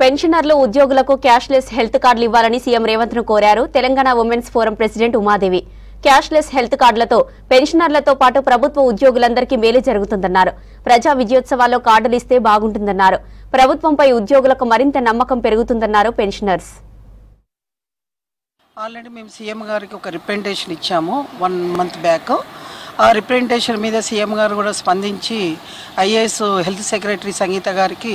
పెన్షనర్లు ఉద్యోగులకు cashless health కార్డులు ఇవ్వాలని సీఎం రేవంత్ ను కోరారు Telangana women's forum president Umadevi. Cashless health కార్డులతో పెన్షనర్లతో పాటు ప్రభుత్వ ఉద్యోగులందరికీ మేలు జరుగుతుందన్నారు. ప్రజా విజయోత్సవాల్లో కార్డులు ఇస్తే బాగుంటుందన్నారు. ప్రభుత్వంపై ఉద్యోగులకు మరింత నమ్మకం పెరుగుతుందన్నారు పెన్షనర్స్. ఆల్రెడీ మేము సీఎం గారికి ఒక రిప్రజెంటేషన్ ఇచ్చాము 1 మంత్ బ్యాక్. ఆ రిప్రజెంటేషన్ మీద సీఎం గారు కూడా స్పందించి ఐఏఎస్ హెల్త్ సెక్రటరీ సంగీత గారికి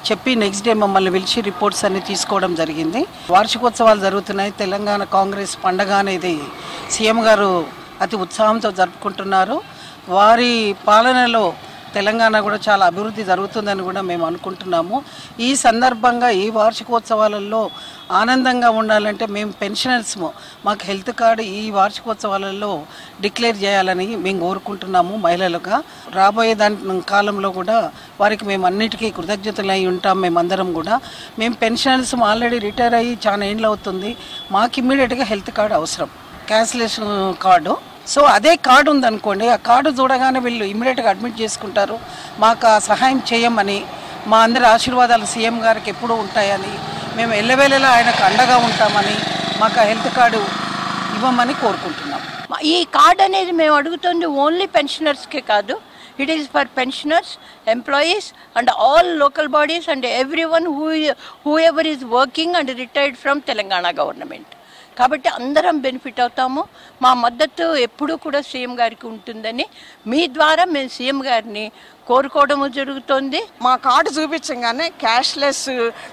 చెప్పి నెక్స్ట్ డే మమ్మల్ని పిలిచి రిపోర్ట్స్ అన్ని తీసుకోవడం జరిగింది. వార్షికోత్సవాలు జరుగుతున్నాయి. తెలంగాణ కాంగ్రెస్ పండగ అనేది సీఎం గారు అతి ఉత్సాహంతో జరుపుకుంటున్నారు. వారి పాలనలో తెలంగాణ కూడా చాలా అభివృద్ధి జరుగుతుందని కూడా మేము అనుకుంటున్నాము. ఈ సందర్భంగా ఈ వార్షికోత్సవాలలో ఆనందంగా ఉండాలంటే మేము పెన్షనర్స్ మాకు హెల్త్ కార్డు ఈ వార్షికోత్సవాలలో డిక్లేర్ చేయాలని మేము కోరుకుంటున్నాము. మహిళలుగా రాబోయే కాలంలో కూడా వారికి మేము అన్నిటికీ కృతజ్ఞతలై ఉంటాం. మేమందరం కూడా మేము పెన్షనర్స్ ఆల్రెడీ రిటైర్ అయ్యి చాలా ఏళ్ళు అవుతుంది. మాకు ఇమ్మీడియట్గా హెల్త్ కార్డు అవసరం, క్యాష్లెస్ కార్డు. సో అదే కార్డు ఉందనుకోండి, ఆ కార్డు చూడగానే వీళ్ళు ఇమ్మీడియట్గా అడ్మిట్ చేసుకుంటారు. మాకు ఆ సహాయం చేయమని, మా అందరి ఆశీర్వాదాలు సీఎం గారికి ఎప్పుడూ ఉంటాయని, మేము ఎల్లవేళలా ఆయనకు అండగా ఉంటామని, మాకు ఆ హెల్త్ కార్డు ఇవ్వమని కోరుకుంటున్నాం. ఈ కార్డు అనేది మేము అడుగుతుంది ఓన్లీ పెన్షనర్స్కే కాదు, it is for pensioners, employees and all local bodies and everyone who ever is working and retired from Telangana government. కాబట్టి అందరం బెనిఫిట్ అవుతాము. మా మద్దతు ఎప్పుడూ కూడా సీఎం గారికి ఉంటుందని మీ ద్వారా మేము సీఎం గారిని కోరుకోవడము జరుగుతుంది. మా కార్డు చూపించగానే క్యాష్లెస్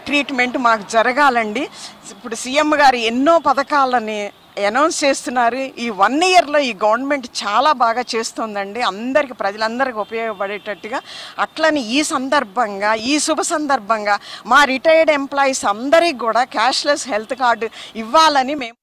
ట్రీట్మెంట్ మాకు జరగాలండి. ఇప్పుడు సీఎం గారు ఎన్నో పథకాలని అనౌన్స్ చేస్తున్నారు. ఈ 1 ఇయర్లో ఈ గవర్నమెంట్ చాలా బాగా చేస్తుందండి, అందరికి ప్రజలందరికీ ఉపయోగపడేటట్టుగా. అట్లని ఈ సందర్భంగా, ఈ శుభ సందర్భంగా మా రిటైర్డ్ ఎంప్లాయీస్ అందరికీ కూడా క్యాష్లెస్ హెల్త్ కార్డు ఇవ్వాలని మేము